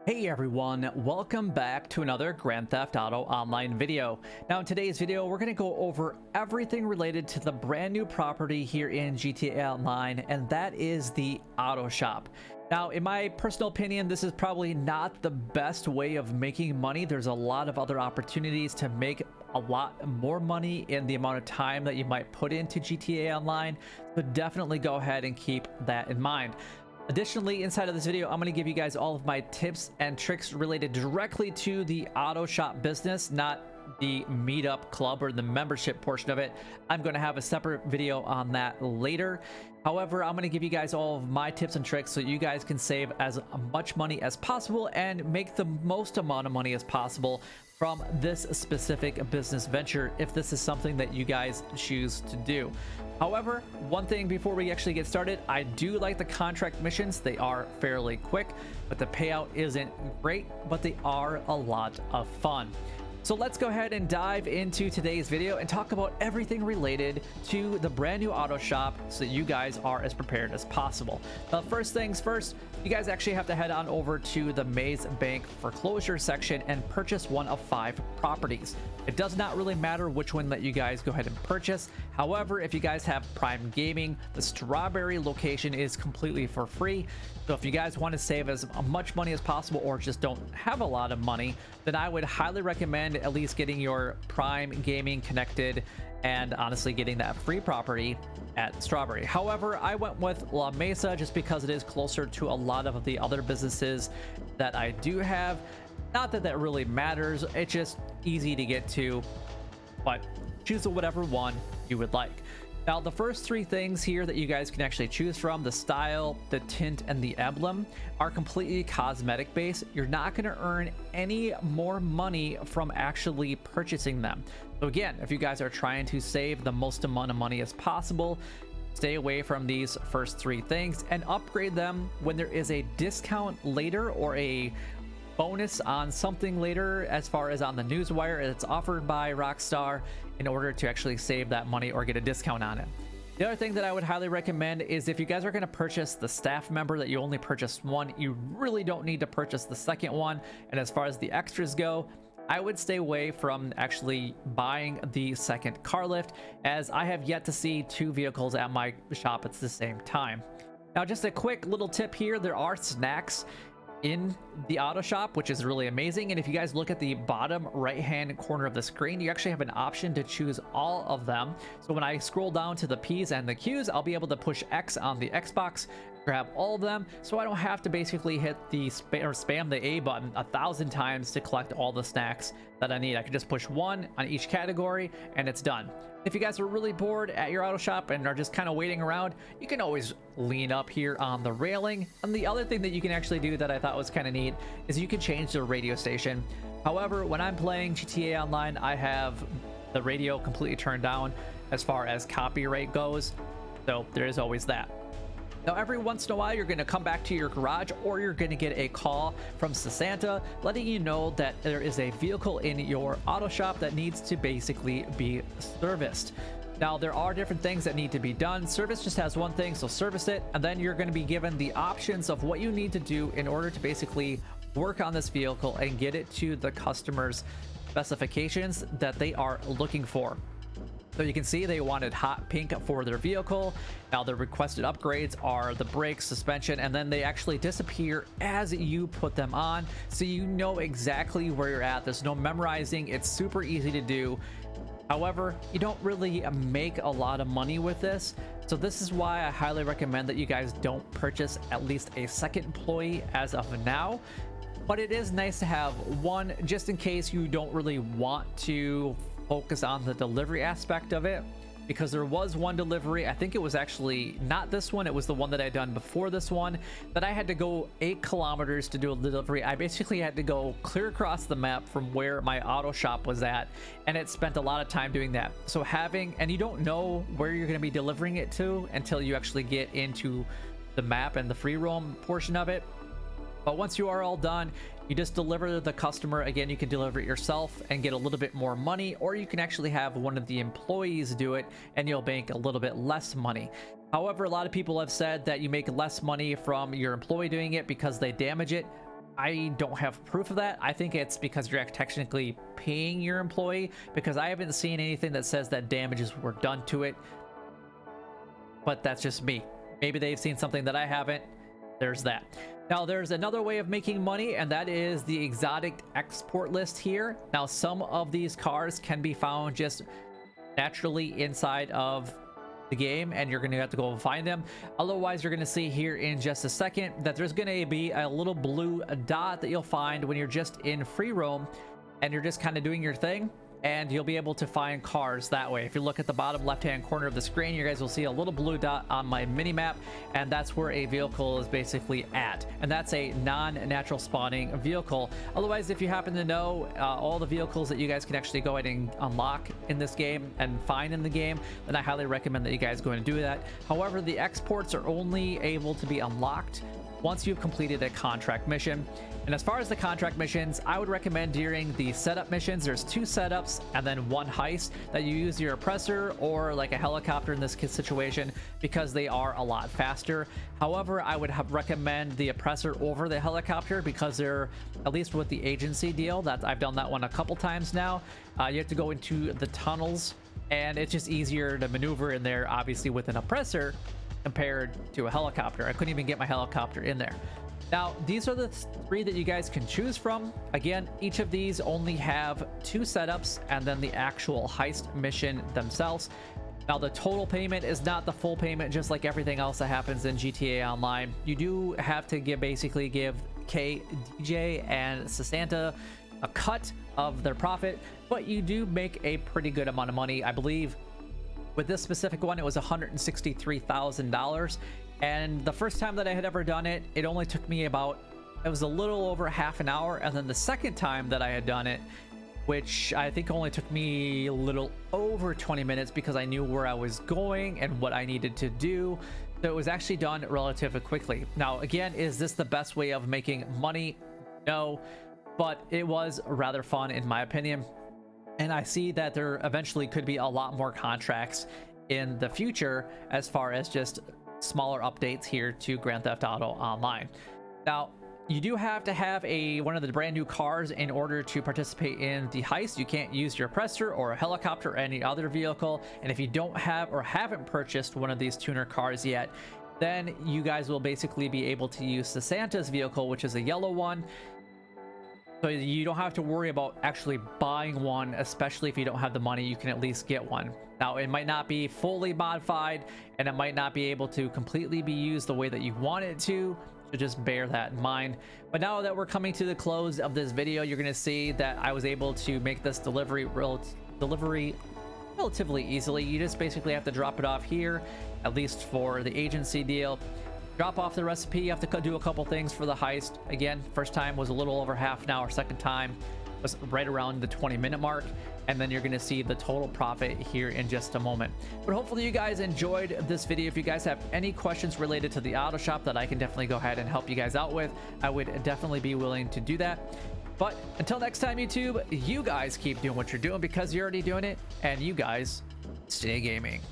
Hey everyone, welcome back to another Grand Theft Auto Online video. Now in today's video, we're going to go over everything related to the brand new property here in GTA Online, and that is the auto shop. Now, in my personal opinion, this is probably not the best way of making money. There's a lot of other opportunities to make a lot more money in the amount of time that you might put into GTA Online, so definitely go ahead and keep that in mind. Additionally, inside of this video, I'm going to give you guys all of my tips and tricks related directly to the auto shop business, not the meetup club or the membership portion of it. I'm going to have a separate video on that later. However, I'm going to give you guys all of my tips and tricks so you guys can save as much money as possible and make the most amount of money as possible from this specific business venture if this is something that you guys choose to do. However, one thing before we actually get started, I do like the contract missions. They are fairly quick, but the payout isn't great, but they are a lot of fun. So let's go ahead and dive into today's video and talk about everything related to the brand new auto shop so that you guys are as prepared as possible. Now, first things first, you guys actually have to head on over to the Maze Bank foreclosure section and purchase one of 5 properties. It does not really matter which one that you guys go ahead and purchase. However, if you guys have Prime Gaming, the Strawberry location is completely for free. So if you guys want to save as much money as possible or just don't have a lot of money, then I would highly recommend at least getting your Prime Gaming connected and honestly getting that free property at Strawberry. However, I went with La Mesa just because it is closer to a lot of the other businesses that I do have. Not that that really matters, it's just easy to get to, but choose whatever one you would like. Now, the first 3 things here that you guys can actually choose from, the style, the tint, and the emblem, are completely cosmetic based. You're not going to earn any more money from actually purchasing them. So again, if you guys are trying to save the most amount of money as possible, stay away from these first 3 things and upgrade them when there is a discount later or a bonus on something later, as far as on the newswire it's offered by Rockstar, in order to actually save that money or get a discount on it. The other thing that I would highly recommend is if you guys are going to purchase the staff member that you only purchased one, you really don't need to purchase the second one. And as far as the extras go, I would stay away from actually buying the second car lift, as I have yet to see 2 vehicles at my shop at the same time. Now, just a quick little tip here, there are snacks in the auto shop, which is really amazing. And if you guys look at the bottom right hand corner of the screen, you actually have an option to choose all of them. So when I scroll down to the P's and the Q's, I'll be able to push X on the Xbox, grab all of them, so I don't have to basically hit the spam the A button 1,000 times to collect all the snacks that I need. I can just push 1 on each category and it's done. If you guys are really bored at your auto shop and are just kind of waiting around, you can always lean up here on the railing. And the other thing that you can actually do that I thought was kind of neat is you can change the radio station. However, when I'm playing GTA Online, I have the radio completely turned down as far as copyright goes, so there is always that. Now, every once in a while, you're going to come back to your garage or you're going to get a call from Santa letting you know that there is a vehicle in your auto shop that needs to basically be serviced. Now, there are different things that need to be done. Service just has one thing, so service it, and then you're going to be given the options of what you need to do in order to basically work on this vehicle and get it to the customer's specifications that they are looking for. So you can see they wanted hot pink for their vehicle. Now, the requested upgrades are the brakes, suspension, and then they actually disappear as you put them on, so you know exactly where you're at. There's no memorizing. It's super easy to do. However, you don't really make a lot of money with this, so this is why I highly recommend that you guys don't purchase at least a second employee as of now. But it is nice to have one just in case you don't really want to focus on the delivery aspect of it, because there was one delivery, I think it was actually not this one, it was the one that I done before this one, that I had to go 8 kilometers to do a delivery. I basically had to go clear across the map from where my auto shop was at, and it spent a lot of time doing that. So and you don't know where you're going to be delivering it to until you actually get into the map and the free roam portion of it. But once you are all done, you just deliver the customer. Again, you can deliver it yourself and get a little bit more money, or you can actually have one of the employees do it and you'll make a little bit less money. However, a lot of people have said that you make less money from your employee doing it because they damage it. I don't have proof of that. I think it's because you're technically paying your employee, because I haven't seen anything that says that damages were done to it. But that's just me. Maybe they've seen something that I haven't. There's that. Now, there's another way of making money, and that is the exotic export list here. Now, some of these cars can be found just naturally inside of the game, and you're going to have to go and find them. Otherwise, you're going to see here in just a second that there's going to be a little blue dot that you'll find when you're just in free roam and you're just kind of doing your thing, and you'll be able to find cars that way. If you look at the bottom left hand corner of the screen, you guys will see a little blue dot on my mini map, and that's where a vehicle is basically at, and that's a non-natural spawning vehicle. Otherwise, if you happen to know all the vehicles that you guys can actually go ahead and unlock in this game and find in the game, then I highly recommend that you guys go and do that. However, the exports are only able to be unlocked once you've completed a contract mission. And as far as the contract missions, I would recommend during the setup missions, there's 2 setups and then 1 heist, that you use your oppressor or like a helicopter in this situation, because they are a lot faster. However, I would recommend the oppressor over the helicopter, because they're, at least with the agency deal, that I've done that one a couple times now, you have to go into the tunnels, and it's just easier to maneuver in there, obviously, with an oppressor compared to a helicopter. I couldn't even get my helicopter in there. Now, these are the 3 that you guys can choose from. Again, each of these only have 2 setups and then the actual heist mission themselves. Now, the total payment is not the full payment, just like everything else that happens in GTA Online. You do have to basically give KDJ and Santa a cut of their profit, but you do make a pretty good amount of money. I believe with this specific one, it was $163,000. And the first time that I had ever done it, it only took me about, it was a little over half an hour. And then the second time that I had done it, which I think only took me a little over 20 minutes, because I knew where I was going and what I needed to do. So it was actually done relatively quickly. Now, again, is this the best way of making money? No, but it was rather fun in my opinion. And I see that there eventually could be a lot more contracts in the future, as far as just smaller updates here to Grand Theft Auto Online. Now, you do have to have one of the brand new cars in order to participate in the heist. You can't use your oppressor or a helicopter or any other vehicle. And if you don't have or haven't purchased one of these tuner cars yet, then you guys will basically be able to use the Santos vehicle, which is a yellow one. So you don't have to worry about actually buying one, especially if you don't have the money. You can at least get one. Now, it might not be fully modified, and it might not be able to completely be used the way that you want it to, so just bear that in mind. But now that we're coming to the close of this video, you're going to see that I was able to make this delivery relatively easily. You just basically have to drop it off here, at least for the agency deal. Drop off the recipe. You have to do a couple things for the heist. Again, first time was a little over half an hour. Second time was right around the 20-minute mark. And then you're going to see the total profit here in just a moment. But hopefully you guys enjoyed this video. If you guys have any questions related to the auto shop that I can definitely go ahead and help you guys out with, I would definitely be willing to do that. But until next time, YouTube, you guys keep doing what you're doing, because you're already doing it, and you guys stay gaming.